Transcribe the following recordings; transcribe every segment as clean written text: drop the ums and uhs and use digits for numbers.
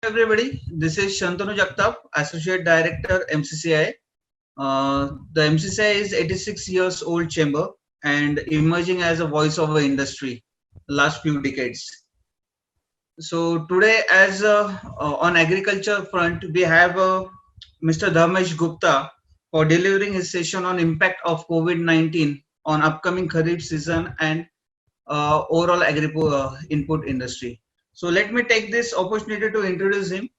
everybody. This is Shantanu Jagtap, Associate Director, MCCI. The MCCI is 86 years old chamber and emerging as a voice of the industry last few decades. So today, as on agriculture front, we have Mr. Dharmesh Gupta for delivering his session on impact of COVID-19 on upcoming Kharif season and overall agri input industry. So let me take this opportunity to introduce him.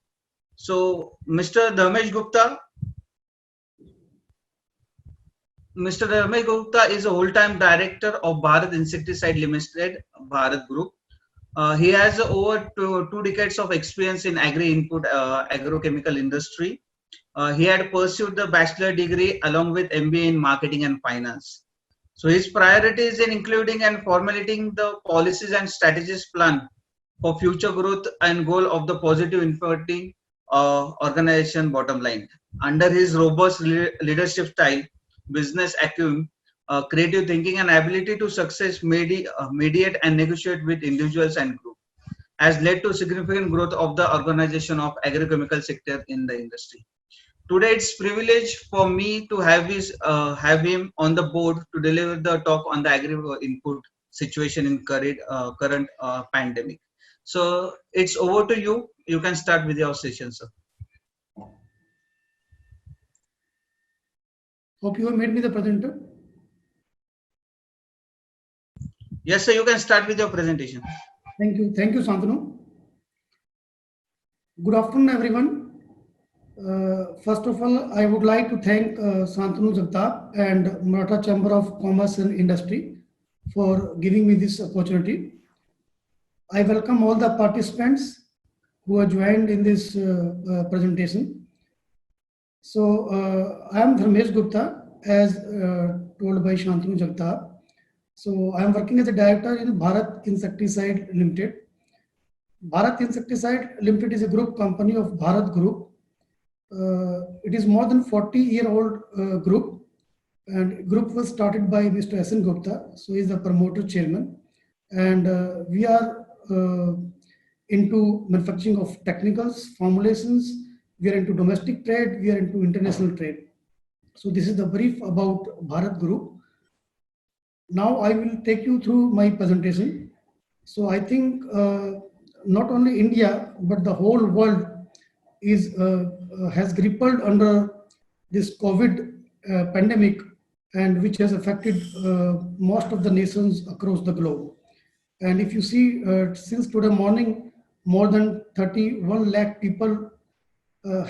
So, Mr. Dharmesh Gupta is a whole-time director of Bharat Insecticide Limited, Bharat Group. He has over two decades of experience in agri-input agrochemical industry. He had pursued the bachelor degree along with MBA in marketing and finance. So his priorities in including and formulating the policies and strategies plan for future growth and goal of the positive inverting organization bottom line. Under his robust leadership style, business acumen, creative thinking, and ability to mediate and negotiate with individuals and groups has led to significant growth of the organization of agrochemical sector in the industry. Today, it's privilege for me to have him on the board to deliver the talk on the agri input situation in current pandemic. So it's over to you. You can start with your session, sir. Hope you have made me the presenter. Yes, sir. You can start with your presentation. Thank you, Shantanu. Good afternoon, everyone. First of all, I would like to thank Shantanu Jagtap and Maratha Chamber of Commerce and Industry for giving me this opportunity. I welcome all the participants who are joined in this presentation. So, I am Dharmesh Gupta, as told by Shantanu Jagtap. So, I am working as a director in Bharat Insecticide Limited. Bharat Insecticide Limited is a group company of Bharat Group. It is more than 40-year-old group, and group was started by Mr. S.N. Gupta, so he is the promoter chairman, and we are into manufacturing of technicals, formulations, we are into domestic trade, we are into international trade. So this is the brief about Bharat Group. Now I will take you through my presentation. So I think not only India, but the whole world is has grappled under this COVID pandemic, and which has affected most of the nations across the globe. And if you see, since today morning, more than 31 lakh people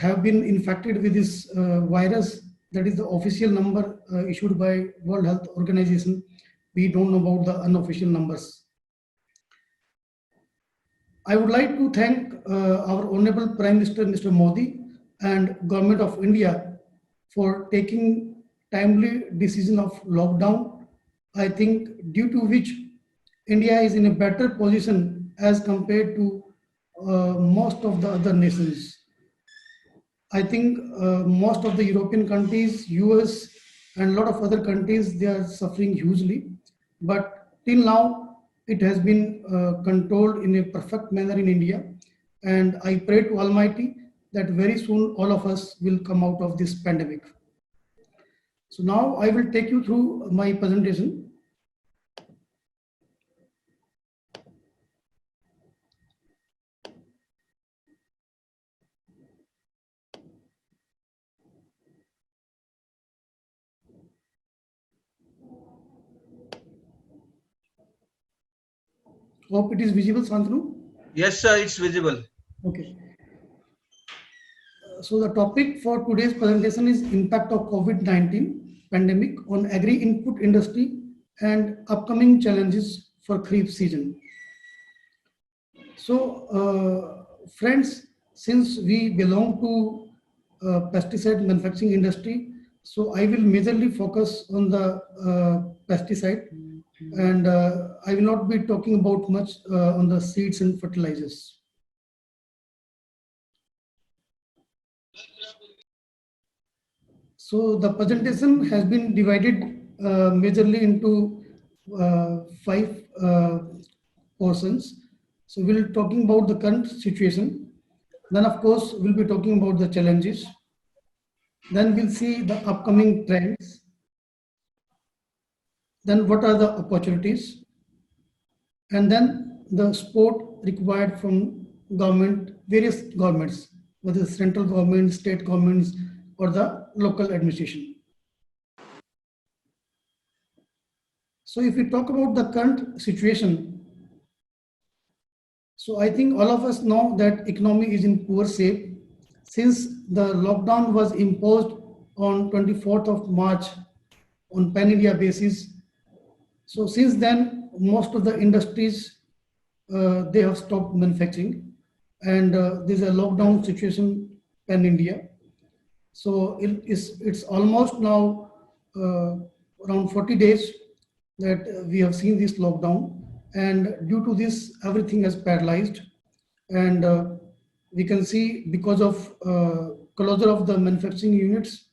have been infected with this virus. That is the official number issued by World Health Organization. We don't know about the unofficial numbers. I would like to thank our Honorable Prime Minister, Mr. Modi, and Government of India for taking timely decision of lockdown. I think due to which India is in a better position as compared to most of the other nations. I think most of the European countries, US, and a lot of other countries, they are suffering hugely. But till now, it has been controlled in a perfect manner in India. And I pray to Almighty that very soon all of us will come out of this pandemic. So now I will take you through my presentation. Hope it is visible, Shantanu. Yes, sir, it's visible. Okay. So the topic for today's presentation is impact of COVID-19 pandemic on agri-input industry and upcoming challenges for Kharif season. So, friends, since we belong to pesticide manufacturing industry, so I will majorly focus on the pesticide, and I will not be talking about much on the seeds and fertilizers. So the presentation has been divided majorly into 5 portions. So we'll talking about the current situation. Then, of course, we'll be talking about the challenges. Then we'll see the upcoming trends. Then what are the opportunities? And then the support required from government, various governments, whether it's central government, state governments, or the local administration. So if we talk about the current situation, so I think all of us know that economy is in poor shape since the lockdown was imposed on 24th of March on pan-India basis. So since then, most of the industries, they have stopped manufacturing, and there's a lockdown situation pan-India. So it's almost now around 40 days that we have seen this lockdown, and due to this, everything has paralyzed, and we can see because of closure of the manufacturing units,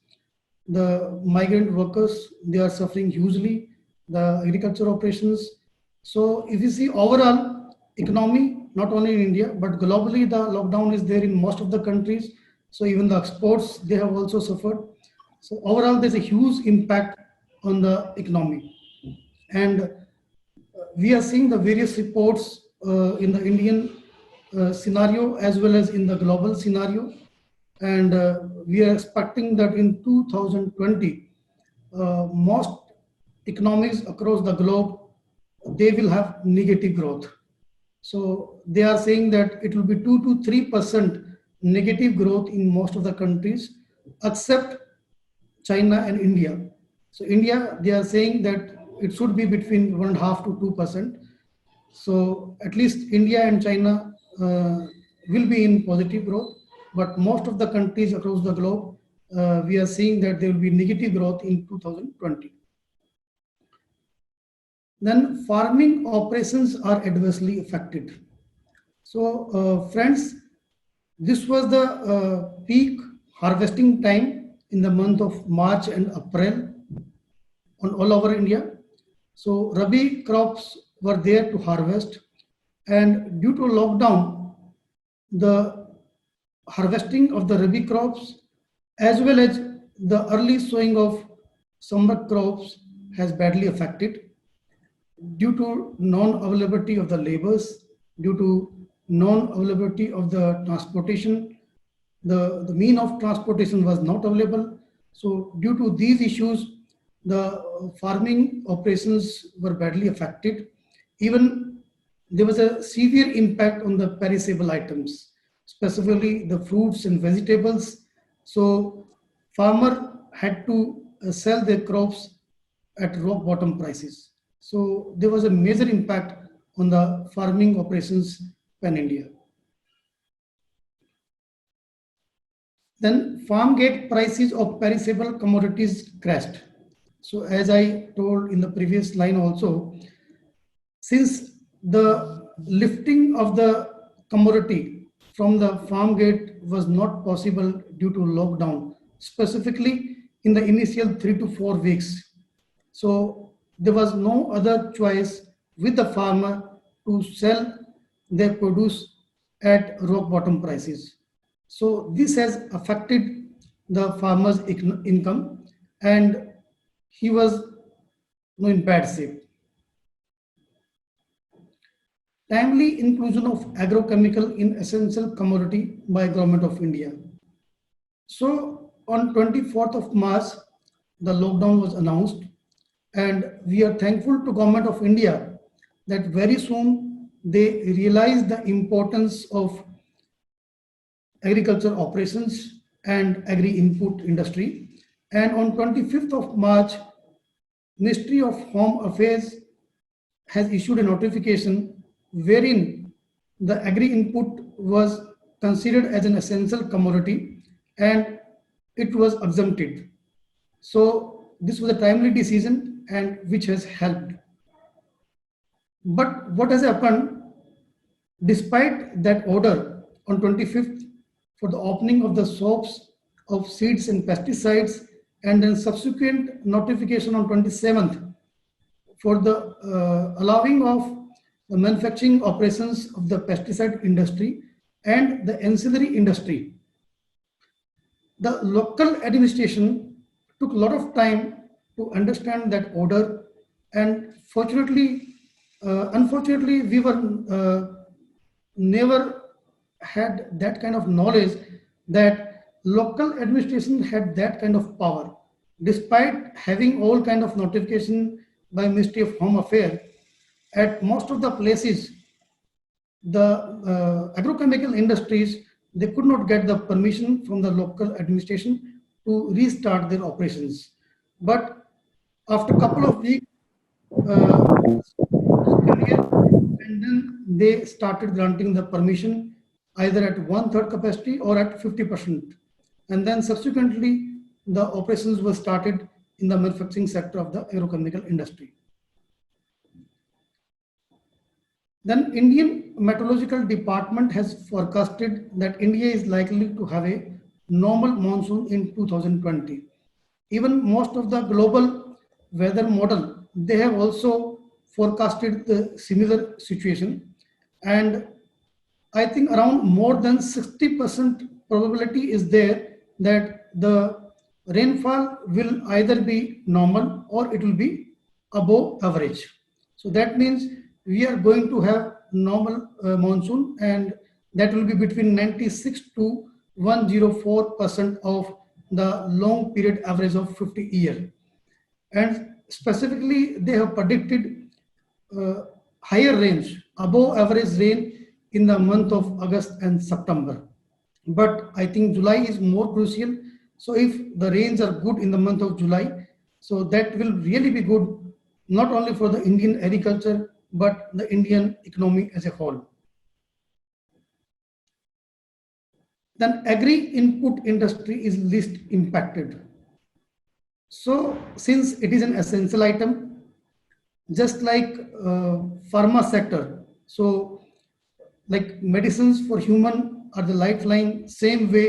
the migrant workers, they are suffering hugely, the agriculture operations. So if you see overall economy, not only in India, but globally, the lockdown is there in most of the countries. So even the exports, they have also suffered. So overall, there's a huge impact on the economy. And we are seeing the various reports in the Indian scenario as well as in the global scenario. And we are expecting that in 2020, most economies across the globe, they will have negative growth. So they are saying that it will be 2 to 3% negative growth in most of the countries, except China and India. So India, they are saying that it should be between 1.5 to 2%. So at least India and China will be in positive growth, but most of the countries across the globe, we are seeing that there will be negative growth in 2020. Then farming operations are adversely affected. So friends, this was the peak harvesting time in the month of March and April on all over India. So Rabi crops were there to harvest, and due to lockdown, the harvesting of the Rabi crops as well as the early sowing of summer crops has badly affected due to non-availability of the labors, due to non-availability of the transportation. The mean of transportation was not available. So due to these issues, the farming operations were badly affected. Even there was a severe impact on the perishable items, specifically the fruits and vegetables. So farmer had to sell their crops at rock bottom prices. So there was a major impact on the farming operations pan-India. Then farm gate prices of perishable commodities crashed. So as I told in the previous line also, since the lifting of the commodity from the farm gate was not possible due to lockdown, specifically in the initial 3 to 4 weeks. So there was no other choice with the farmer to sell their produce at rock bottom prices. So this has affected the farmer's income, and he was in bad shape. Timely inclusion of agrochemical in essential commodity by Government of India. So on 24th of March, the lockdown was announced, and we are thankful to Government of India that very soon they realized the importance of agriculture operations and agri-input industry. And on 25th of March, Ministry of Home Affairs has issued a notification wherein the agri-input was considered as an essential commodity and it was exempted. So this was a timely decision and which has helped. But what has happened, despite that order on 25th for the opening of the shops of seeds and pesticides, and then subsequent notification on 27th for the allowing of the manufacturing operations of the pesticide industry and the ancillary industry. The local administration took a lot of time to understand that order, and unfortunately, we were never had that kind of knowledge that local administration had that kind of power. Despite having all kind of notification by Ministry of Home Affairs, at most of the places, the agrochemical industries, they could not get the permission from the local administration to restart their operations. But after a couple of weeks, and then they started granting the permission either at 1/3 capacity or at 50%. And then subsequently, the operations were started in the manufacturing sector of the agrochemical industry. Then Indian Meteorological Department has forecasted that India is likely to have a normal monsoon in 2020. Even most of the global weather model, they have also forecasted the similar situation. And I think around more than 60% probability is there that the rainfall will either be normal or it will be above average. So that means we are going to have normal monsoon, and that will be between 96 to 104% of the long period average of 50 years. And specifically, they have predicted higher range, above average rain in the month of August and September. But I think July is more crucial. So if the rains are good in the month of July, so that will really be good, not only for the Indian agriculture, but the Indian economy as a whole. Then agri-input industry is least impacted. So since it is an essential item, just like pharma sector, so like medicines for human are the lifeline, same way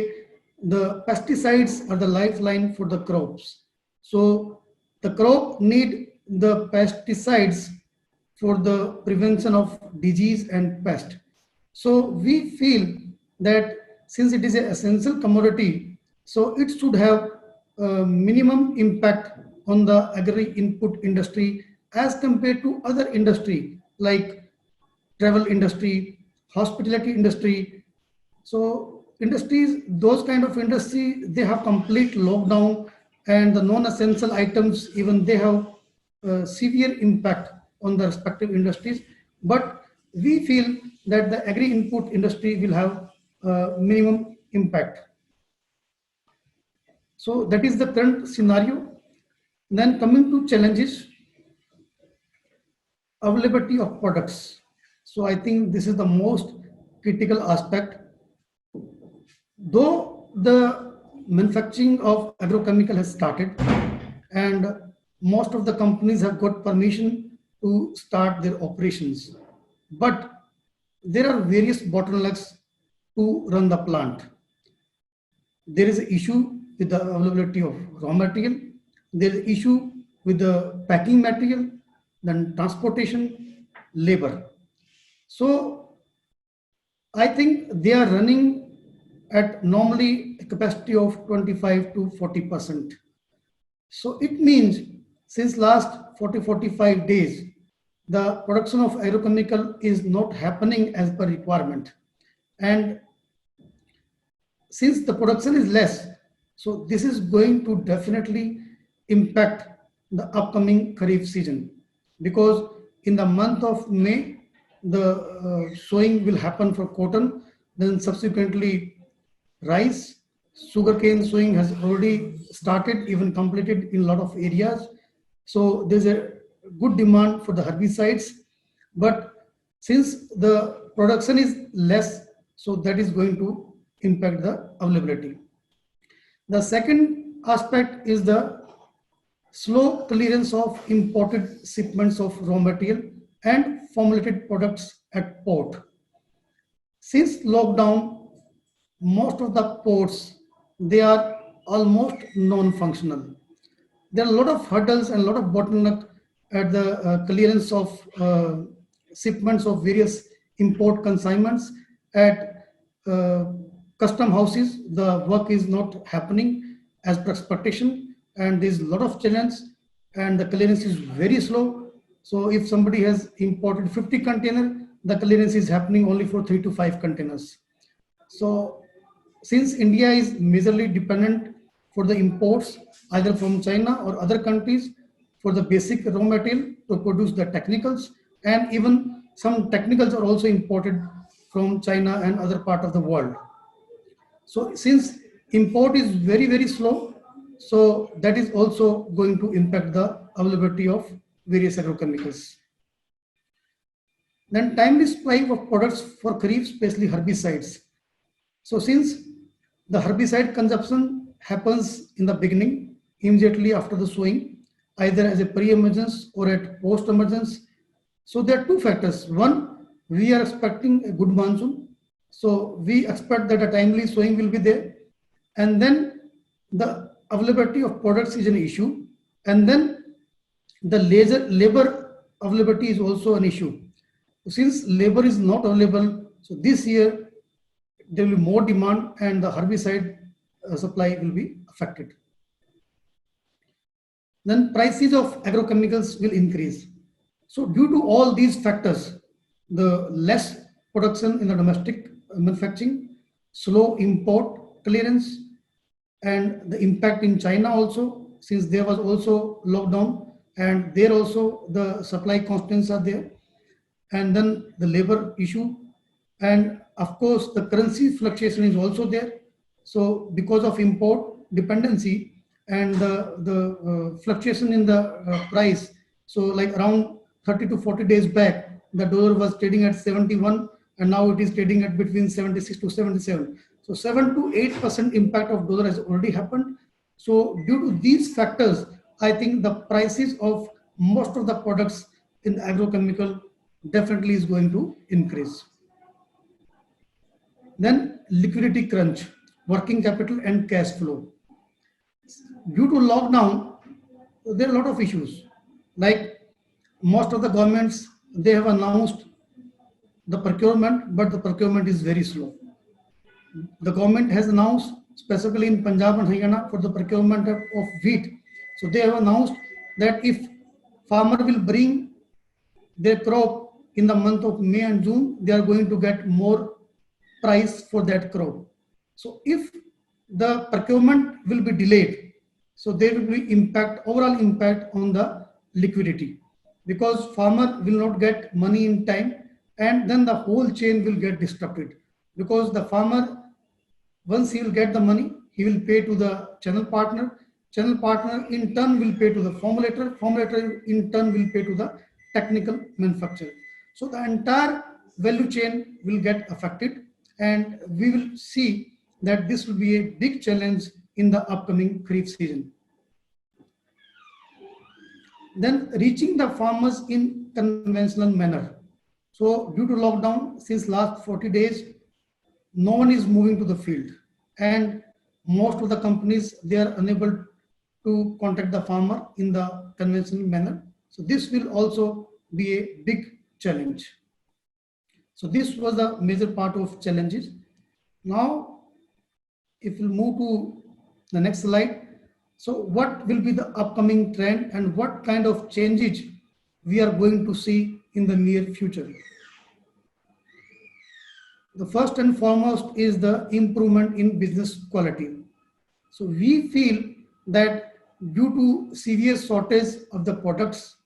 the pesticides are the lifeline for the crops. So the crop need the pesticides for the prevention of disease and pest. So we feel that since it is an essential commodity, so it should have minimum impact on the agri-input industry as compared to other industry like travel industry, hospitality industry. So industries, those kind of industry, they have complete lockdown, and the non-essential items, even they have severe impact on the respective industries. But we feel that the agri-input industry will have minimum impact. So that is the current scenario. Then coming to challenges, availability of products. So I think this is the most critical aspect. Though the manufacturing of agrochemical has started and most of the companies have got permission to start their operations, but there are various bottlenecks to run the plant. There is an issue with the availability of raw material. There is an issue with the packing material, then transportation, labor. So I think they are running at normally a capacity of 25 to 40%. So it means since last 40-45 days, the production of agrochemical is not happening as per requirement. And since the production is less, so this is going to definitely impact the upcoming Kharif season, because in the month of May, the sowing will happen for cotton, then subsequently rice, sugarcane sowing has already started, even completed in a lot of areas. So there's a good demand for the herbicides, but since the production is less, so that is going to impact the availability. The second aspect is the slow clearance of imported shipments of raw material and formulated products at port. Since lockdown, most of the ports, they are almost non-functional. There are a lot of hurdles and a lot of bottleneck at the clearance of shipments of various import consignments at custom houses, the work is not happening as per expectation, and there's a lot of challenge, and the clearance is very slow. So if somebody has imported 50 container, the clearance is happening only for 3 to 5 containers. So since India is majorly dependent for the imports either from China or other countries for the basic raw material to produce the technicals, and even some technicals are also imported from China and other part of the world. So since import is very, very slow, so that is also going to impact the availability of various agrochemicals. Then timely supply of products for Kharif, especially herbicides. So since the herbicide consumption happens in the beginning, immediately after the sowing, either as a pre-emergence or at post-emergence. So there are two factors. One, we are expecting a good monsoon. So we expect that a timely sowing will be there. And then the availability of products is an issue. And then the labor availability is also an issue. Since labor is not available, so this year there will be more demand and the herbicide supply will be affected. Then prices of agrochemicals will increase. So due to all these factors, the less production in the domestic manufacturing, slow import clearance, and the impact in China also, since there was also lockdown and there also the supply constraints are there, and then the labor issue, and of course the currency fluctuation is also there. So because of import dependency and the fluctuation in the price, so like around 30 to 40 days back, the dollar was trading at 71 and now it is trading at between 76 to 77. So 7 to 8% impact of dollar has already happened. So due to these factors, I think the prices of most of the products in agrochemical definitely is going to increase. Then liquidity crunch, working capital and cash flow. Due to lockdown, there are a lot of issues. Like most of the governments, they have announced the procurement, but the procurement is very slow. The government has announced, specifically in Punjab and Haryana, for the procurement of wheat. So they have announced that if farmer will bring their crop in the month of May and June, they are going to get more price for that crop. So if the procurement will be delayed, so there will be overall impact on the liquidity, because farmer will not get money in time, and then the whole chain will get disrupted, because the farmer, once he will get the money, he will pay to the channel partner in turn will pay to the formulator in turn will pay to the technical manufacturer. So the entire value chain will get affected, and we will see that this will be a big challenge in the upcoming Kharif season. Then reaching the farmers in conventional manner. So due to lockdown, since last 40 days, no one is moving to the field, and most of the companies, they are unable to contact the farmer in the conventional manner. So this will also be a big challenge. So this was the major part of challenges. Now, if we move to the next slide. So what will be the upcoming trend and what kind of changes we are going to see in the near future? The first and foremost is the improvement in business quality. So we feel that due to serious shortage of the products,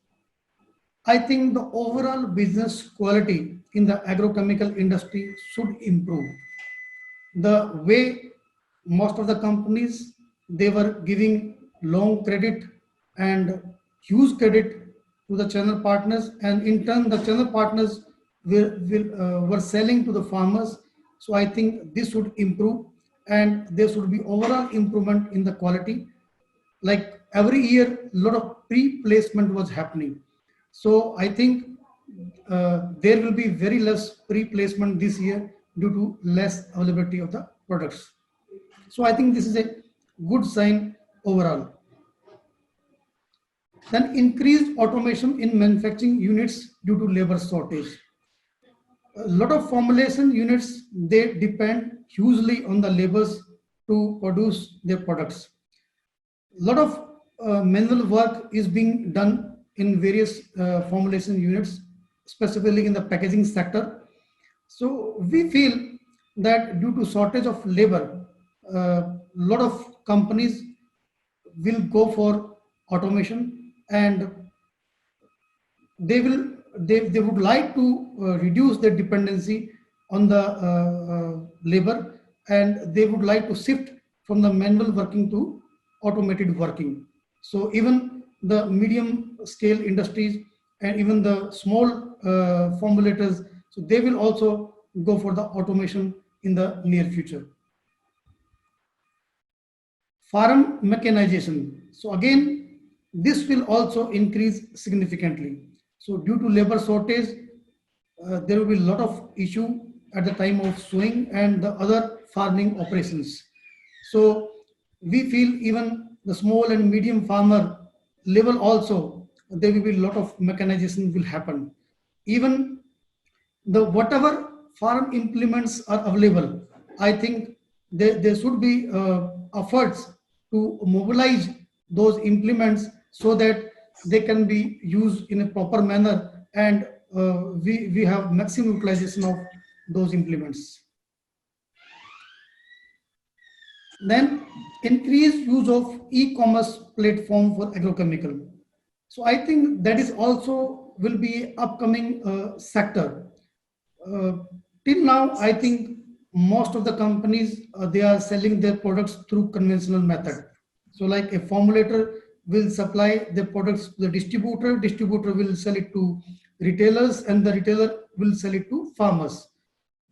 I think the overall business quality in the agrochemical industry should improve. The way most of the companies, they were giving long credit and huge credit to the channel partners, and in turn the channel partners were selling to the farmers. So I think this should improve, and there should be overall improvement in the quality. Like every year, a lot of pre-placement was happening. So I think there will be very less pre-placement this year due to less availability of the products. So I think this is a good sign overall. Then increased automation in manufacturing units due to labor shortage. A lot of formulation units, they depend hugely on the labors to produce their products. A lot of manual work is being done in various formulation units, specifically in the packaging sector. So we feel that due to shortage of labor, a lot of companies will go for automation, and they would like to reduce their dependency on the labor, and they would like to shift from the manual working to automated working. So even the medium scale industries and even the small formulators, so they will also go for the automation in the near future. Farm mechanization. So again, this will also increase significantly. So due to labor shortage, there will be a lot of issue at the time of sowing and the other farming operations. So we feel even the small and medium farmer level also, there will be a lot of mechanization will happen. Even the whatever farm implements are available, I think there should be efforts to mobilize those implements so that they can be used in a proper manner, and we have maximum utilization of those implements. Then increased use of e-commerce platform for agrochemical. So I think that is also will be upcoming sector. Uh, Till now, I think most of the companies they are selling their products through conventional method. So like a formulator will supply the products to the distributor, distributor will sell it to retailers, and the retailer will sell it to farmers.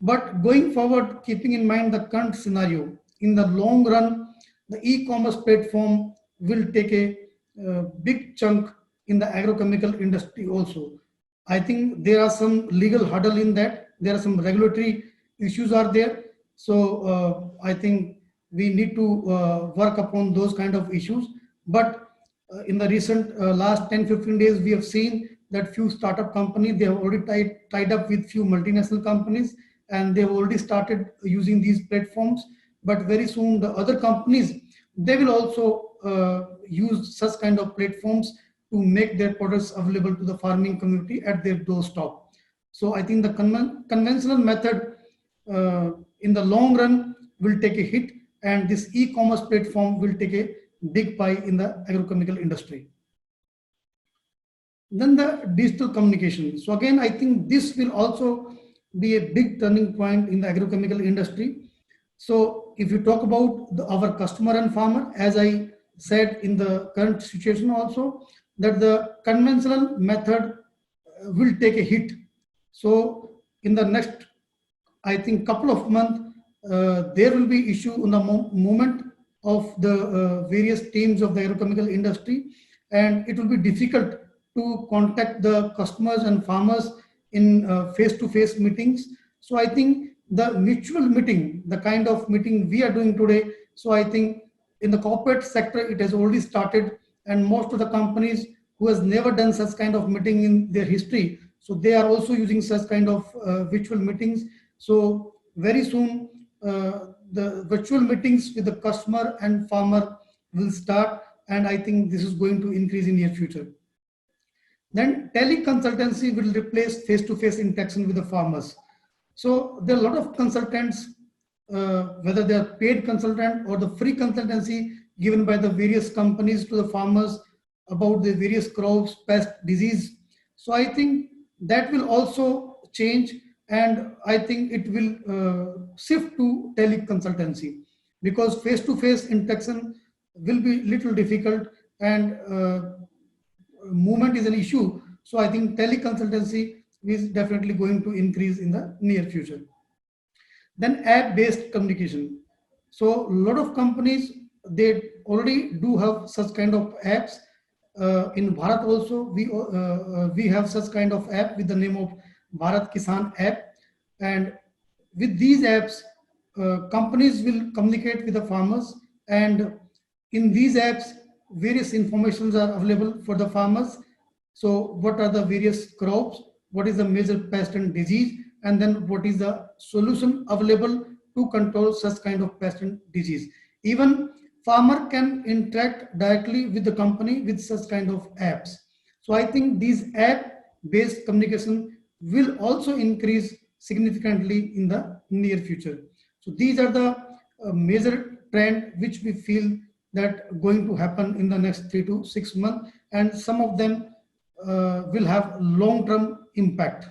But going forward, keeping in mind the current scenario, in the long run, the e-commerce platform will take a big chunk in the agrochemical industry also. I think there are some legal hurdle in that. There are some regulatory issues are there. So I think we need to work upon those kind of issues. But in the recent last 10-15 days, we have seen that few startup companies, they have already tied up with few multinational companies, and they've already started using these platforms. But very soon the other companies, they will also use such kind of platforms to make their products available to the farming community at their doorstep. So I think the conventional method in the long run will take a hit, and this e-commerce platform will take a big pie in the agrochemical industry. Then the digital communication. So again, I think this will also be a big turning point in the agrochemical industry. So if you talk about our customer and farmer, as I said in the current situation also, that the conventional method will take a hit. So in the next, I think, couple of months, there will be issue in the movement of the various teams of the agrochemical industry, and it will be difficult to contact the customers and farmers in face-to-face meetings. So I think the mutual meeting, the kind of meeting we are doing today, so I think in the corporate sector, it has already started, and most of the companies who has never done such kind of meeting in their history, so they are also using such kind of virtual meetings. So very soon, the virtual meetings with the customer and farmer will start, and I think this is going to increase in near future. Then teleconsultancy will replace face-to-face interaction with the farmers. So there are a lot of consultants, whether they are paid consultant or the free consultancy given by the various companies to the farmers about the various crops, pest, disease. So I think that will also change, and I think it will shift to teleconsultancy, because face-to-face interaction will be little difficult, and movement is an issue. So I think teleconsultancy is definitely going to increase in the near future. Then app-based communication. So a lot of companies, they already do have such kind of apps. In Bharat also, we have such kind of app with the name of Bharat Kisan app. And with these apps, companies will communicate with the farmers, and in these apps, various informations are available for the farmers. So what are the various crops? What is the major pest and disease? and then what is the solution available to control such kind of pest and disease. Even farmer can interact directly with the company with such kind of apps. So I think these app-based communication will also increase significantly in the near future. So these are the major trend which we feel that going to happen in the next 3 to 6 months, and some of them will have long-term impact.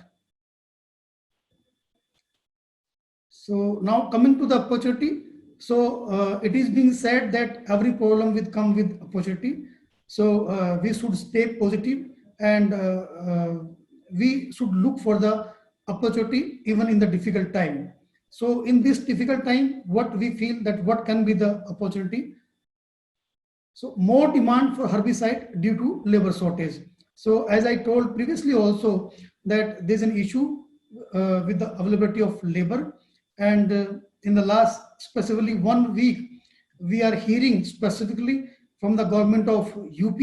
So now coming to the opportunity. So it is being said that every problem will come with opportunity. So we should stay positive, and we should look for the opportunity even in the difficult time. So in this difficult time, what we feel that what can be the opportunity? So more demand for herbicide due to labor shortage. So as I told previously also that there's an issue with the availability of labor, and in the last specifically 1 week, we are hearing specifically from the government of UP,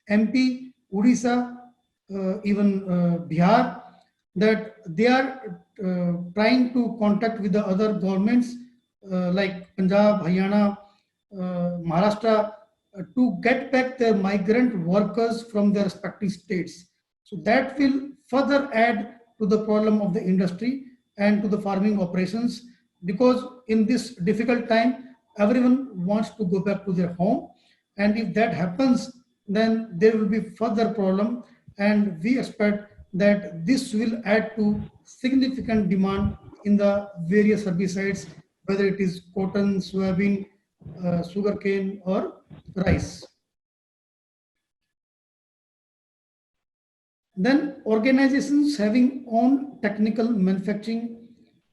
MP, Odisha, even Bihar, that they are trying to contact with the other governments like Punjab, Haryana, Maharashtra, to get back their migrant workers from their respective states. So that will further add to the problem of the industry and to the farming operations, because in this difficult time, everyone wants to go back to their home. And if that happens, then there will be further problem. And we expect that this will add to significant demand in the various herbicides, whether it is cotton, soybean, sugarcane, or rice. Then organizations having own technical manufacturing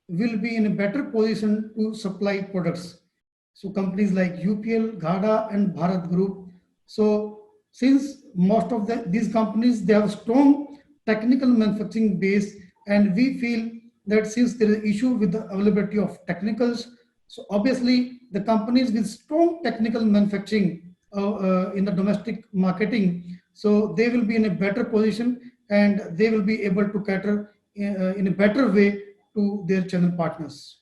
will be in a better position to supply products. So companies like UPL, GADA, and Bharat Group. So since most of these companies, they have strong technical manufacturing base, and we feel that since there is issue with the availability of technicals, so obviously the companies with strong technical manufacturing in the domestic marketing, so they will be in a better position, and they will be able to cater in a better way to their channel partners.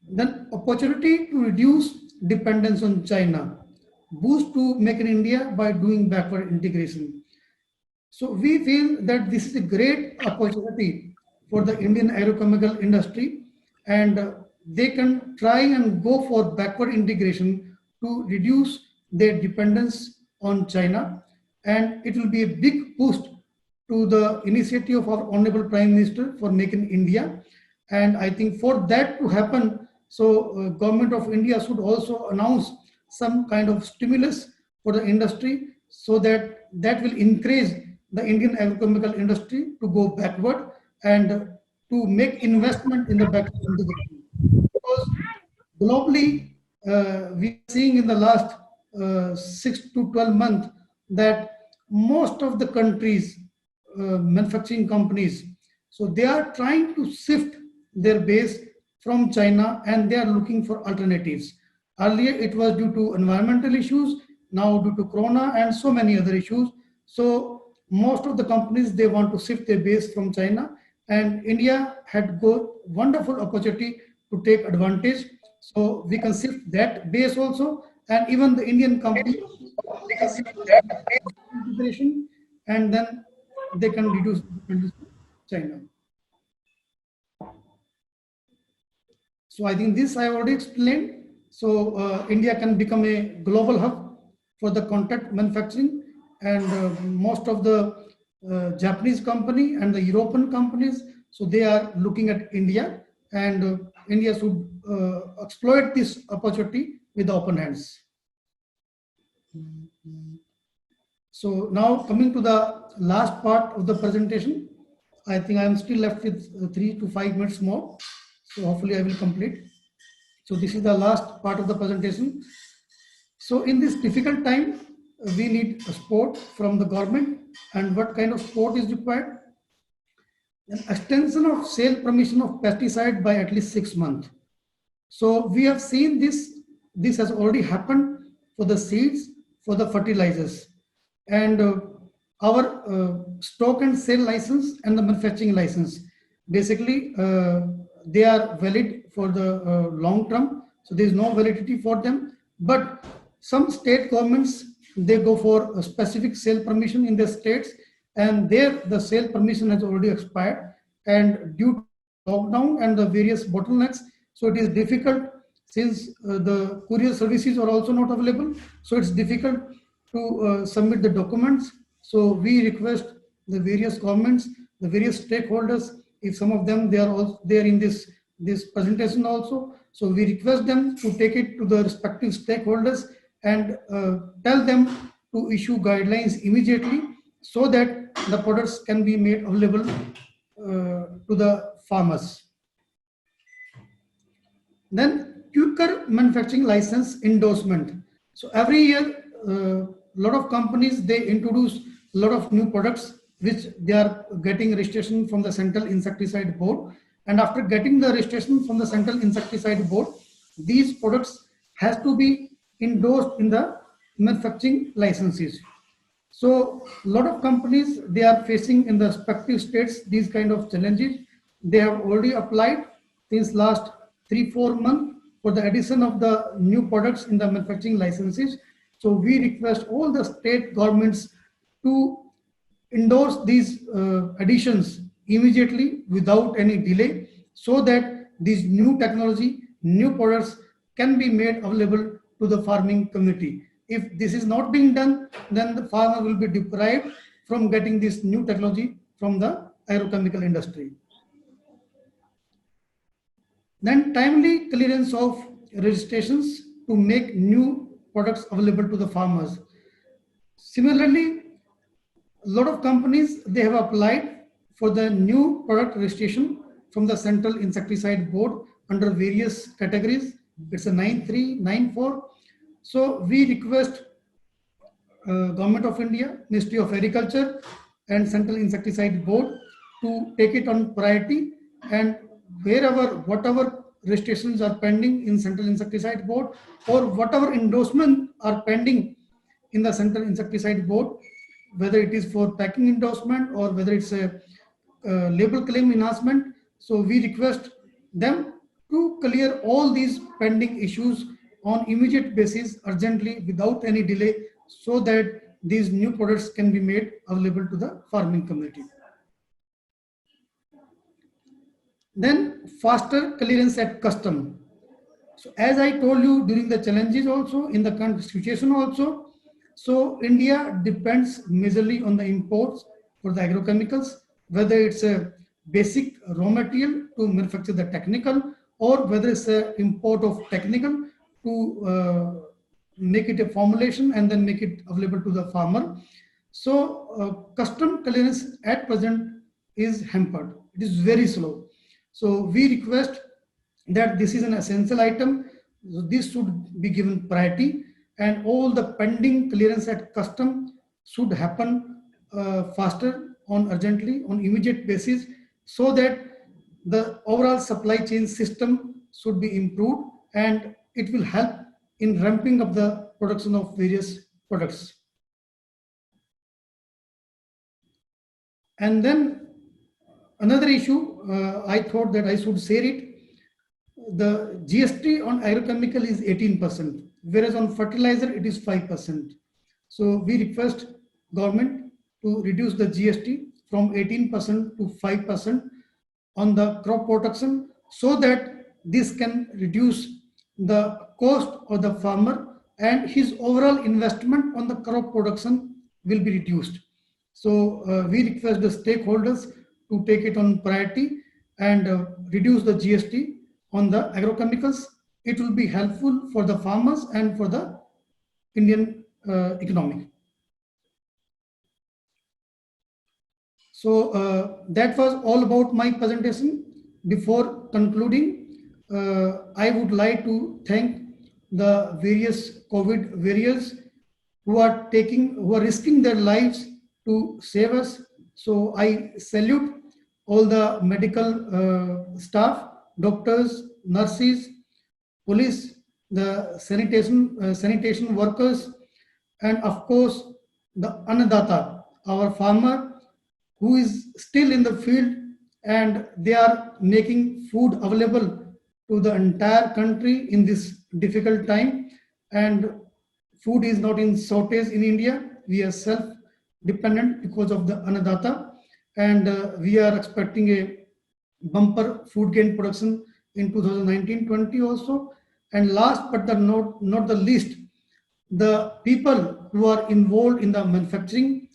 Then opportunity to reduce dependence on China, boost to make in India by doing backward integration. So we feel that this is a great opportunity for the Indian agrochemical industry, and they can try and go for backward integration to reduce their dependence on China, and it will be a big boost to the initiative of our Honorable Prime Minister for Make in India. And I think for that to happen, so Government of India should also announce some kind of stimulus for the industry, so that that will increase the Indian agrochemical industry to go backward and to make investment in the backward integration. Because globally, we are seeing in the last 6 to 12 months that most of the countries, manufacturing companies, so they are trying to shift their base from China, and they are looking for alternatives. Earlier, it was due to environmental issues, now due to Corona and so many other issues. So most of the companies, they want to shift their base from China, and India had got wonderful opportunity to take advantage. So we can shift that base also, and even the Indian companies, they can shift that integration, and then they can reduce dependence on China. So I think this I already explained. So India can become a global hub for the contract manufacturing, and most of the Japanese company and the European companies, so they are looking at India, and India should exploit this opportunity with open hands. So now coming to the last part of the presentation, I think I am still left with 3 to 5 minutes more. So hopefully I will complete. So this is the last part of the presentation. So in this difficult time, we need support from the government. And what kind of support is required? An extension of sale permission of pesticide by at least 6 months. So we have seen this has already happened for the seeds, for the fertilizers. And our stock and sale license and the manufacturing license. Basically, they are valid for the long term, so there is no validity for them. But some state governments, they go for a specific sale permission in their states, and there the sale permission has already expired, and due to lockdown and the various bottlenecks, so it is difficult, since the courier services are also not available, so it's difficult to submit the documents. So we request the various governments, the various stakeholders, if some of them they are also there in this presentation also, so we request them to take it to the respective stakeholders and tell them to issue guidelines immediately, so that the products can be made available to the farmers. Then quicker manufacturing license endorsement. So every year, lot of companies, they introduce a lot of new products which they are getting registration from the Central Insecticide Board. And after getting the registration from the Central Insecticide Board, these products has to be endorsed in the manufacturing licenses. So a lot of companies, they are facing in the respective states these kind of challenges. They have already applied since last 3-4 months for the addition of the new products in the manufacturing licenses. So we request all the state governments to endorse these additions immediately without any delay, so that these new technology, new products can be made available to the farming community. If this is not being done, then the farmer will be deprived from getting this new technology from the agrochemical industry. Then timely clearance of registrations to make new products available to the farmers. Similarly, a lot of companies, they have applied for the new product registration from the Central Insecticide Board under various categories. It's a 93, 94. So we request Government of India, Ministry of Agriculture and Central Insecticide Board to take it on priority, and wherever, whatever registrations are pending in Central Insecticide Board, or whatever endorsement are pending in the Central Insecticide Board, whether it is for packing endorsement or whether it's a label claim enhancement. So we request them to clear all these pending issues on immediate basis, urgently, without any delay, so that these new products can be made available to the farming community. Then faster clearance at custom. So as I told you, during the challenges also, in the current situation also, so India depends majorly on the imports for the agrochemicals, whether it's a basic raw material to manufacture the technical, or whether it's an import of technical to make it a formulation and then make it available to the farmer. So custom clearance at present is hampered. It is very slow. So we request that this is an essential item. So this should be given priority, and all the pending clearance at custom should happen faster, on urgently, on immediate basis, so that the overall supply chain system should be improved, and it will help in ramping up the production of various products. And then another issue, I thought that I should share it. The GST on agrochemical is 18%, whereas on fertilizer it is 5%. So we request government to reduce the GST from 18% to 5% on the crop protection, so that this can reduce the cost of the farmer, and his overall investment on the crop production will be reduced. So we request the stakeholders to take it on priority and reduce the GST on the agrochemicals. It will be helpful for the farmers and for the Indian economy. So that was all about my presentation. Before concluding, I would like to thank the various COVID warriors who are risking their lives to save us. So I salute all the medical staff, doctors, nurses, police, the sanitation workers, and of course the Annadata, our farmer who is still in the field, and they are making food available to the entire country in this difficult time. And food is not in shortage in India. We are self-dependent because of the Annadata, and we are expecting a bumper food grain production in 2019-20 also. And last but not the least, the people who are involved in the manufacturing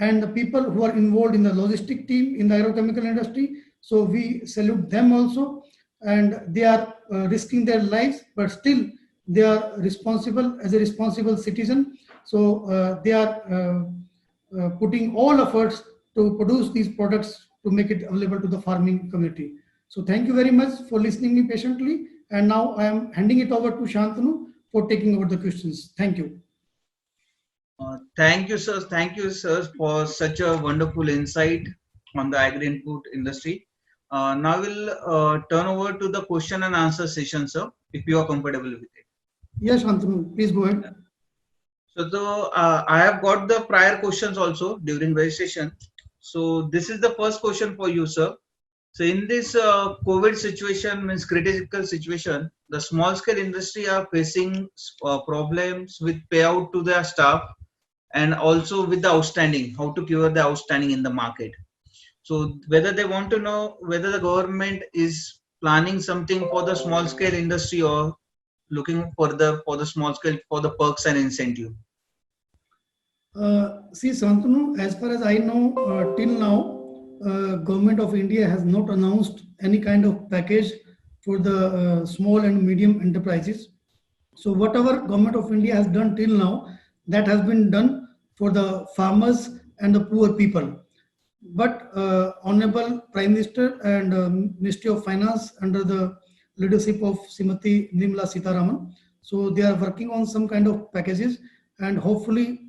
and the people who are involved in the logistic team in the agrochemical industry. So we salute them also, and they are risking their lives, but still they are responsible as a responsible citizen. So they are putting all efforts to produce these products to make it available to the farming community. So thank you very much for listening me patiently. And now I am handing it over to Shantanu for taking over the questions. Thank you. Thank you, sir. Thank you, sir, for such a wonderful insight on the agri-input industry. Now we'll turn over to the question and answer session, sir, if you are comfortable with it. Yes, Shantanu, please go ahead. So I have got the prior questions also during registration. So this is the first question for you, sir. So in this COVID situation, means critical situation, the small scale industry are facing problems with payout to their staff, and also with the outstanding, how to cure the outstanding in the market. So whether they want to know whether the government is planning something for the small scale industry, or looking for the small scale for the perks and incentive. See, Santanu, as far as I know, till now, Government of India has not announced any kind of package for the small and medium enterprises. So whatever Government of India has done till now, that has been done for the farmers and the poor people. But Honorable Prime Minister and Ministry of Finance under the leadership of Srimati Nirmala Sitharaman, so they are working on some kind of packages, and hopefully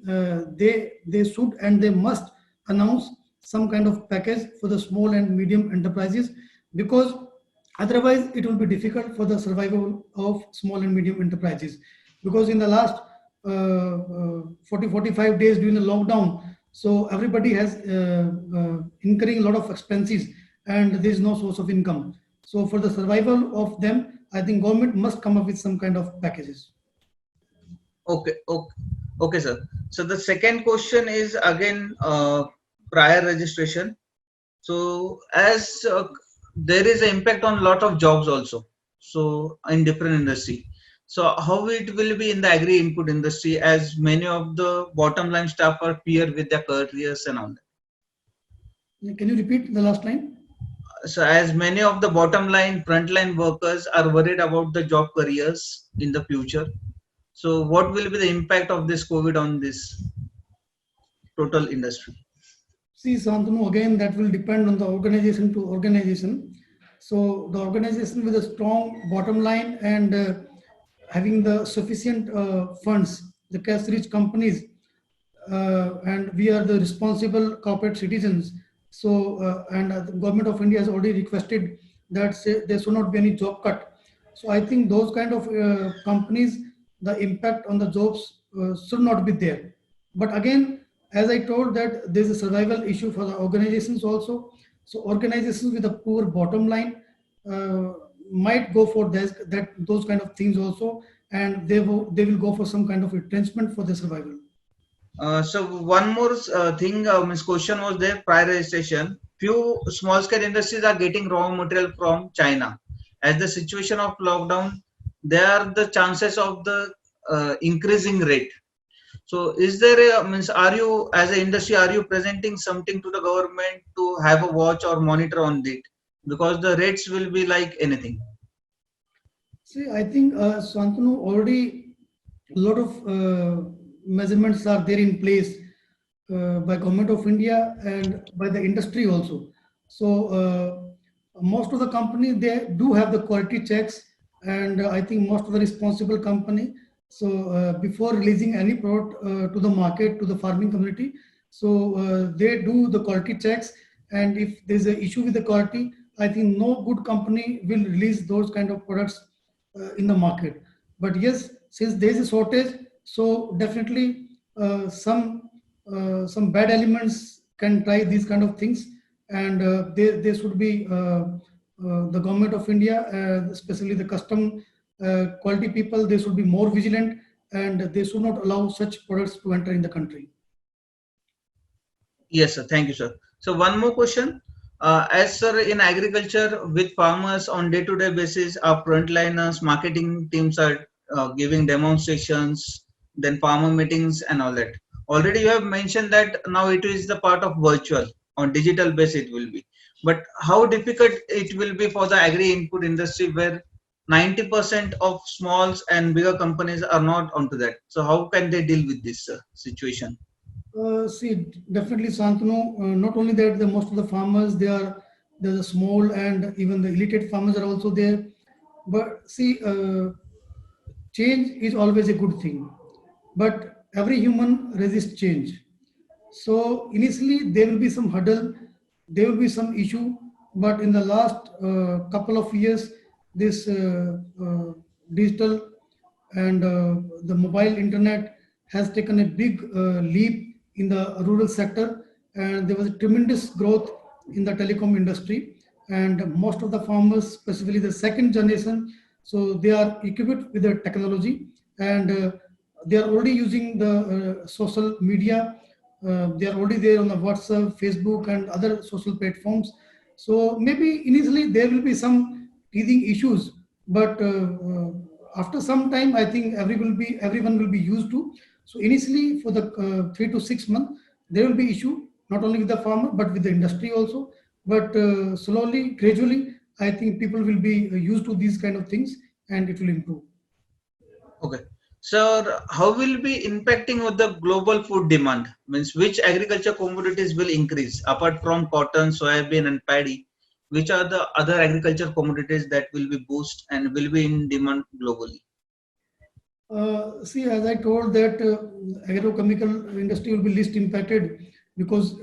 they should and they must announce some kind of package for the small and medium enterprises, because otherwise it will be difficult for the survival of small and medium enterprises. Because in the last 40-45 days during the lockdown, so everybody has incurring a lot of expenses, and there is no source of income. So for the survival of them, I think government must come up with some kind of packages. Okay, sir. So the second question is again prior registration. So as there is an impact on a lot of jobs also, so in different industry. So how it will be in the agri input industry, as many of the bottom line staff are fear with their careers and all that. Can you repeat the last line? So as many of the bottom line frontline workers are worried about the job careers in the future. So what will be the impact of this COVID on this total industry? See, Santanu, again, that will depend on the organization to organization. So the organization with a strong bottom line and having the sufficient funds, the cash-rich companies, and we are the responsible corporate citizens. So, and the government of India has already requested that there should not be any job cut. So I think those kind of companies, the impact on the jobs should not be there. But again, as I told, that there's a survival issue for the organizations also. So organizations with a poor bottom line might go for those kind of things also, and they will go for some kind of retrenchment for their survival. So one more thing, Ms. question was there prior registration. Few small scale industries are getting raw material from China. As the situation of lockdown, there are the chances of the increasing rate. So is there a, means, are you as an industry, are you presenting something to the government to have a watch or monitor on it? Because the rates will be like anything. See, I think Santanu, already a lot of measurements are there in place by Government of India and by the industry also. So most of the companies, they do have the quality checks, and I think most of the responsible company. So before releasing any product to the market, to the farming community, so they do the quality checks, and if there's an issue with the quality, I think no good company will release those kind of products in the market. But yes, since there is a shortage, so definitely some some bad elements can try these kind of things, and they should be the government of India, especially the custom quality people, they should be more vigilant, and they should not allow such products to enter in the country. Yes, sir. Thank you, sir. So one more question. As sir, in agriculture with farmers on day-to-day basis, our frontliners, marketing teams are giving demonstrations, then farmer meetings and all that. Already you have mentioned that now it is the part of virtual, on digital base it will be. But how difficult it will be for the agri-input industry where 90% of smalls and bigger companies are not onto that. So how can they deal with this situation? See, definitely, Santanu. Not only that, the most of the farmers, they're the small and even the illiterate farmers are also there. But see, change is always a good thing. But every human resists change. So initially there will be some hurdle, there will be some issue, but in the last couple of years, this digital and the mobile internet has taken a big leap in the rural sector, and there was a tremendous growth in the telecom industry. And most of the farmers, specifically the second generation, so they are equipped with the technology, and they are already using the social media. They are already there on the WhatsApp, Facebook, and other social platforms. So maybe initially there will be some teething issues, but after some time, I think everyone will be used to. So initially, for the 3 to 6 months, there will be issue not only with the farmer but with the industry also. But slowly, gradually, I think people will be used to these kind of things, and it will improve. Okay. So how will be impacting with the global food demand? Means which agriculture commodities will increase apart from cotton, soybean and paddy? Which are the other agriculture commodities that will be boost and will be in demand globally? See, as I told that agrochemical industry will be least impacted because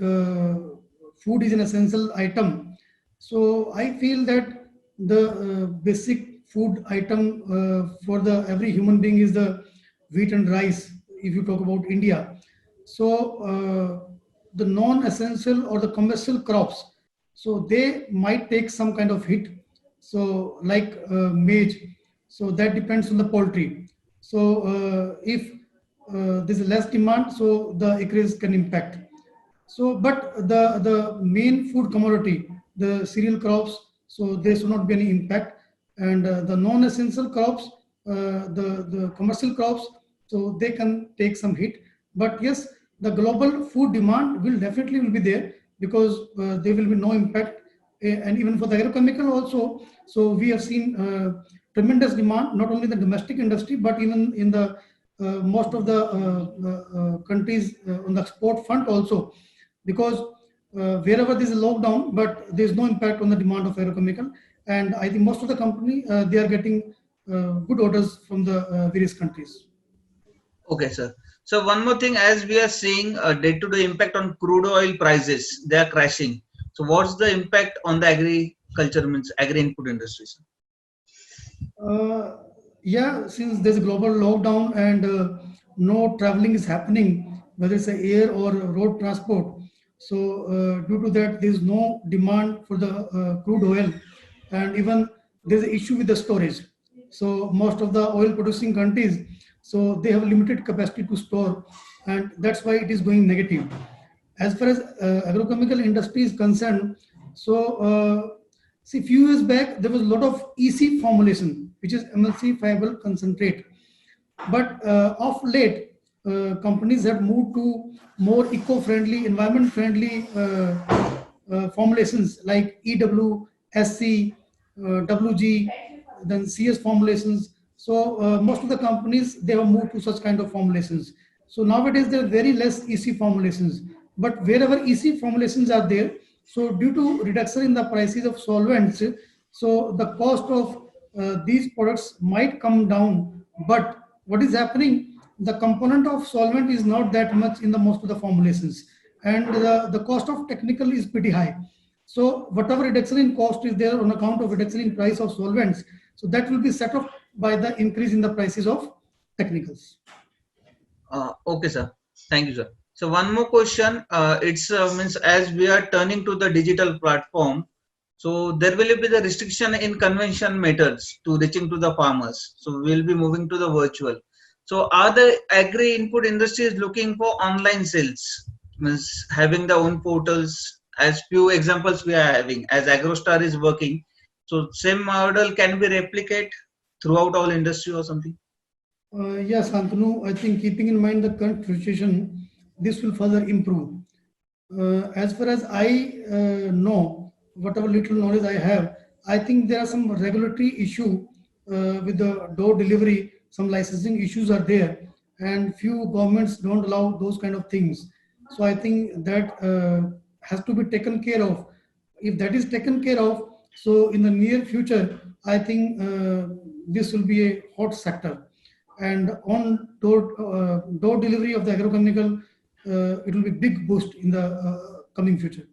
food is an essential item. So I feel that the basic food item for the every human being is the wheat and rice. If you talk about India, so the non-essential or the commercial crops, so they might take some kind of hit. So like maize, so that depends on the poultry. So if there's less demand, so the acreage can impact. So, but the main food commodity, the cereal crops, so there should not be any impact, and the non-essential crops, the commercial crops, so they can take some hit. But yes, the global food demand will definitely will be there because there will be no impact, and even for the agrochemical also. So we have seen tremendous demand not only in the domestic industry but even in the most of the countries on the export front also, because wherever there is a lockdown, but there is no impact on the demand of agrochemical. And I think most of the company, they are getting good orders from the various countries. Okay, sir. So one more thing, as we are seeing a day-to-day impact on crude oil prices, they are crashing. So what's the impact on the agriculture, means agri-input industry, sir? Yeah, since there's a global lockdown and no traveling is happening, whether it's a air or road transport, so due to that, there's no demand for the crude oil, and even there's an issue with the storage. So most of the oil producing countries, so they have limited capacity to store, and that's why it is going negative. As far as agrochemical industry is concerned, so see, few years back there was a lot of EC formulation, which is emulsifiable concentrate. But of late, companies have moved to more eco-friendly, environment-friendly formulations like EW, SC, WG, then CS formulations. So most of the companies, they have moved to such kind of formulations. So nowadays there are very less EC formulations. But wherever EC formulations are there, so due to reduction in the prices of solvents, so the cost of these products might come down. But what is happening? The component of solvent is not that much in the most of the formulations, and the cost of technical is pretty high. So whatever reduction in cost is there on account of reduction in price of solvents, so that will be set off by the increase in the prices of technicals. Okay, sir. Thank you, sir. So one more question. It's means as we are turning to the digital platform, so there will be the restriction in convention methods to reaching to the farmers. So we'll be moving to the virtual. So are the agri input industries looking for online sales? Means having their own portals. As few examples we are having, as AgroStar is working. So same model can be replicated throughout all industry or something. Yes, Antanu, I think keeping in mind the current situation, this will further improve. As far as I know, whatever little knowledge I have, I think there are some regulatory issue with the door delivery. Some licensing issues are there, and few governments don't allow those kind of things. So I think that has to be taken care of. If that is taken care of, so in the near future, I think this will be a hot sector. And on door delivery of the agrochemical, it will be big boost in the coming future.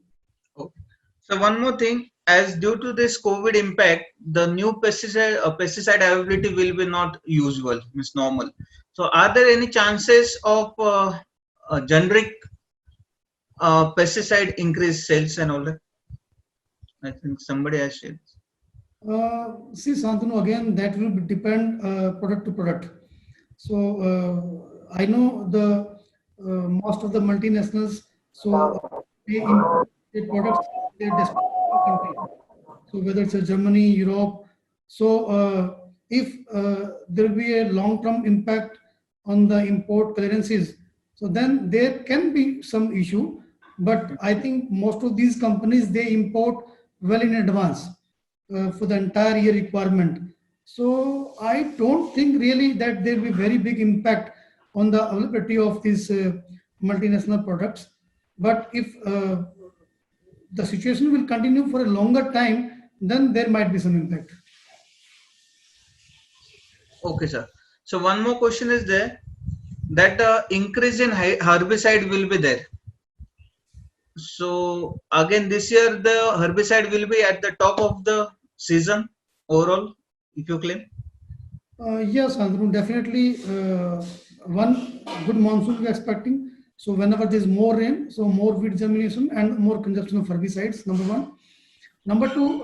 Okay. So one more thing, as due to this COVID impact, the new pesticide availability will be not usual, means normal. So are there any chances of generic pesticide increase sales and all that? I think somebody has said. See, Santanu, again, that will depend product to product. So I know the most of the multinationals, so they import their products in their destination country. So whether it's Germany, Europe, so if there will be a long-term impact on the import clearances, so then there can be some issue. But I think most of these companies, they import well in advance for the entire year requirement. So I don't think really that there will be very big impact on the availability of these multinational products. But if the situation will continue for a longer time, then there might be some impact. Okay, sir. So one more question is there, that increase in herbicide will be there. So again, this year the herbicide will be at the top of the season overall, if you claim. Yes, Andrew, definitely one good monsoon we are expecting. So whenever there is more rain, so more weed germination and more consumption of herbicides, number one. Number two,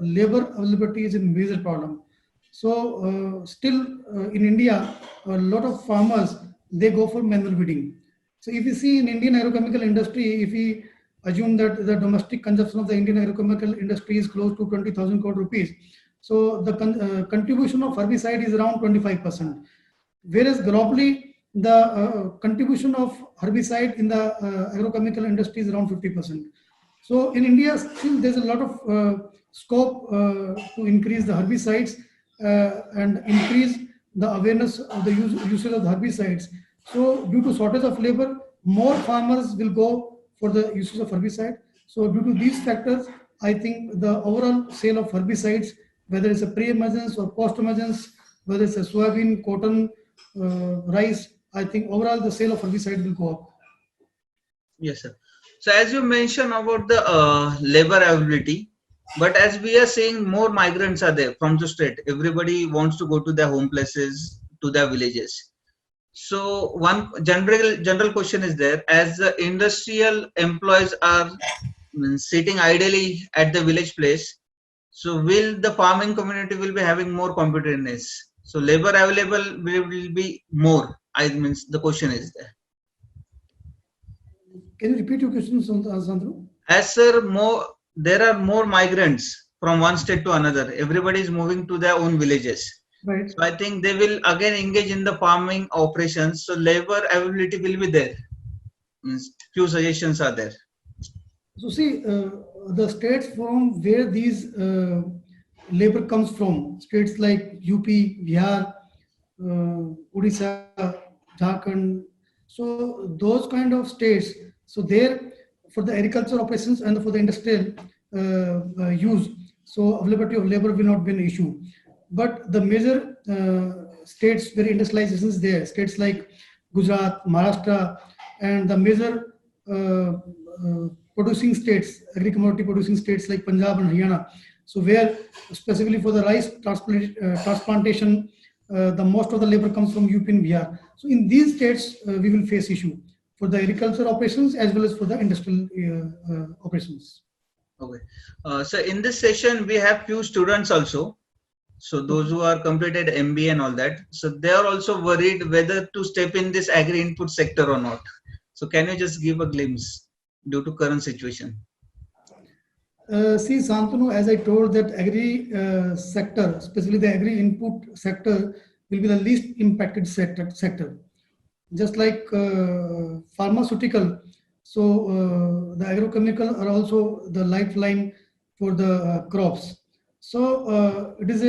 labor availability is a major problem. So still in India, a lot of farmers, they go for manual weeding. So if you see in Indian agrochemical industry, if we assume that the domestic consumption of the Indian agrochemical industry is close to 20,000 crore rupees, so the contribution of herbicide is around 25%. Whereas globally, the contribution of herbicide in the agrochemical industry is around 50%. So in India, still there's a lot of scope to increase the herbicides and increase the awareness of the usage of the herbicides. So due to shortage of labor, more farmers will go for the usage of herbicide. So due to these factors, I think the overall sale of herbicides, whether it's a pre-emergence or post-emergence, whether it's a soybean, cotton, rice, I think overall the sale of herbicide will go up. Yes, sir. So as you mentioned about the labor availability, but as we are seeing more migrants are there from the state, everybody wants to go to their home places, to their villages. So one general question is there, as the industrial employees are sitting idly at the village place, so will the farming community will be having more competitiveness? So labor available will be more. I means the question is there. Can you repeat your question, Sandro? As sir, there are more migrants from one state to another. Everybody is moving to their own villages. Right. So I think they will again engage in the farming operations. So labor availability will be there. Few suggestions are there. So see, the states from where these labor comes from, states like UP, Bihar, Odisha, Jharkhand. So those kind of states, so there for the agriculture operations and for the industrial use, so availability of labor will not be an issue. But the major states where industrialization is there, states like Gujarat, Maharashtra, and the major producing states, agri-commodity producing states like Punjab and Haryana. So where specifically for the rice transplantation, the most of the labor comes from UP and Bihar. So in these states, we will face issue for the agriculture operations as well as for the industrial operations. Okay. So in this session, we have few students also. So those who are completed MBA and all that. So they are also worried whether to step in this agri-input sector or not. So can you just give a glimpse due to current situation? See, Santanu, as I told that agri sector, especially the agri-input sector, will be the least impacted sector. Just like pharmaceutical, so the agrochemical are also the lifeline for the crops. So it is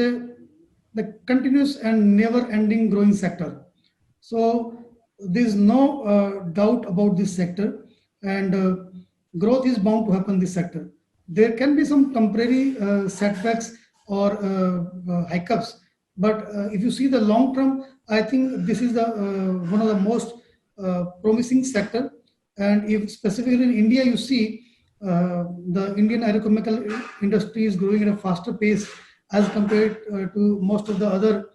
the continuous and never-ending growing sector. So there is no doubt about this sector, and growth is bound to happen in this sector. There can be some temporary setbacks or hiccups, but if you see the long term, I think this is the one of the most promising sector. And if specifically in India, you see the Indian agrochemical industry is growing at a faster pace as compared to most of the other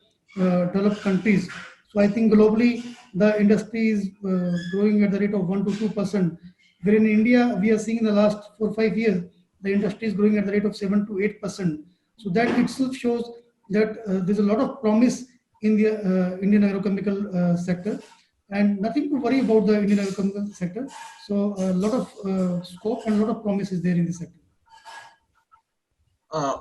developed countries. So I think globally the industry is growing at the rate of 1 to 2%. Where in India we are seeing in the last 4 or 5 years the industry is growing at the rate of 7 to 8%. So that itself shows that there's a lot of promise in the Indian agrochemical sector, and nothing to worry about the Indian agrochemical sector. So a lot of scope and a lot of promise is there in this sector.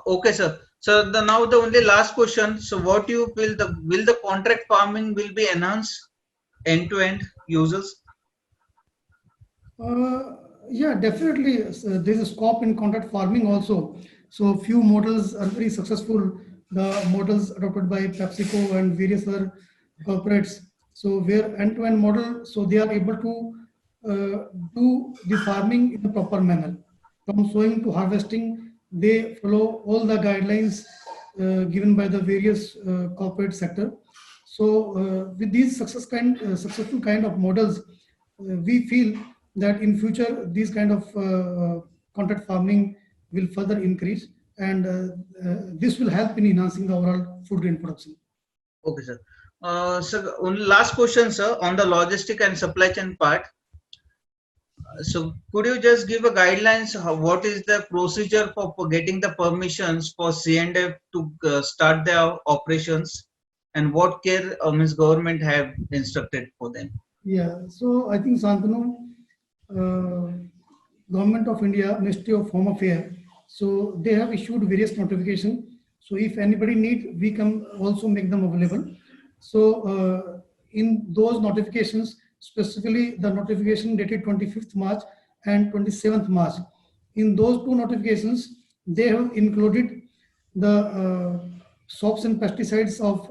Okay, sir. So now the only last question. So what do you feel will the contract farming will be enhanced end-to-end users? Yeah, definitely. There's a scope in contract farming also. So few models are very successful. The models adopted by PepsiCo and various other corporates. So where end-to-end model, so they are able to do the farming in a proper manner. From sowing to harvesting, they follow all the guidelines given by the various corporate sector. So with these successful kind of models, we feel that in future these kind of contract farming will further increase, and this will help in enhancing the overall food grain production. Okay, sir. So only last question, sir, on the logistic and supply chain part. So could you just give a guidelines what is the procedure for getting the permissions for C&F to start their operations, and what care means government have instructed for them? Yeah, so I think Santanu, Government of India, Ministry of Home Affairs, so they have issued various notifications. So if anybody needs, we can also make them available. So in those notifications, specifically the notification dated 25th March and 27th March, in those two notifications, they have included the soaps and pesticides of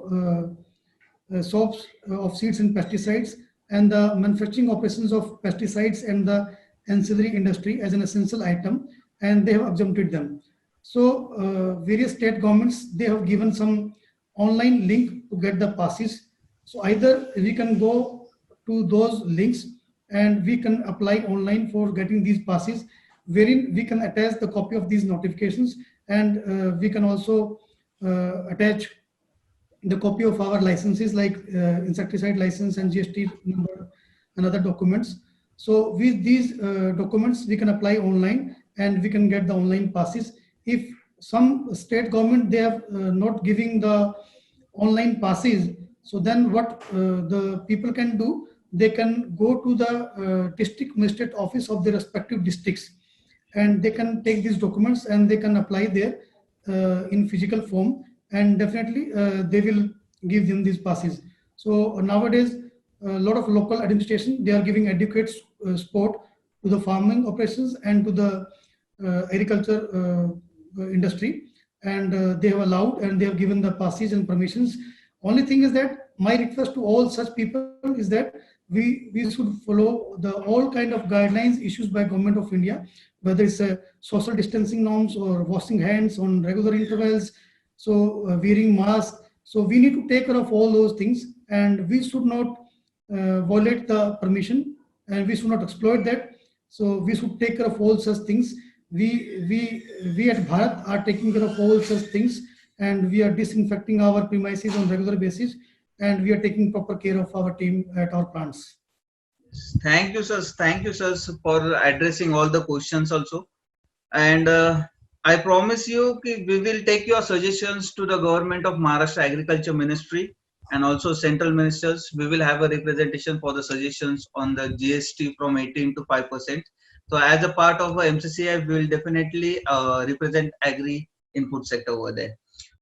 soaps of seeds and pesticides, and the manufacturing operations of pesticides and the ancillary industry as an essential item, and they have exempted them. So various state governments, they have given some online link to get the passes. So either we can go to those links and we can apply online for getting these passes, wherein we can attach the copy of these notifications, and we can also attach the copy of our licenses like insecticide license and GST number and other documents. So with these documents, we can apply online and we can get the online passes. If some state government, they are not giving the online passes, so then what the people can do, they can go to the district magistrate office of their respective districts, and they can take these documents and they can apply there in physical form, and definitely they will give them these passes. So nowadays, a lot of local administration, they are giving adequate support to the farming operations and to the agriculture industry, and they have allowed and they have given the passes and permissions. Only thing is that my request to all such people is that we should follow the all kind of guidelines issued by Government of India, whether it's social distancing norms or washing hands on regular intervals, so wearing masks. So we need to take care of all those things, and we should not violate the permission, and we should not exploit that. So we should take care of all such things. We at Bharat are taking care of all such things, and we are disinfecting our premises on regular basis, and we are taking proper care of our team at our plants. Thank you, sir. Thank you, sir, for addressing all the questions also. And I promise you we will take your suggestions to the government of Maharashtra Agriculture Ministry and also central ministers. We will have a representation for the suggestions on the GST from 18 to 5%. So as a part of MCCI, we will definitely represent agri input sector over there.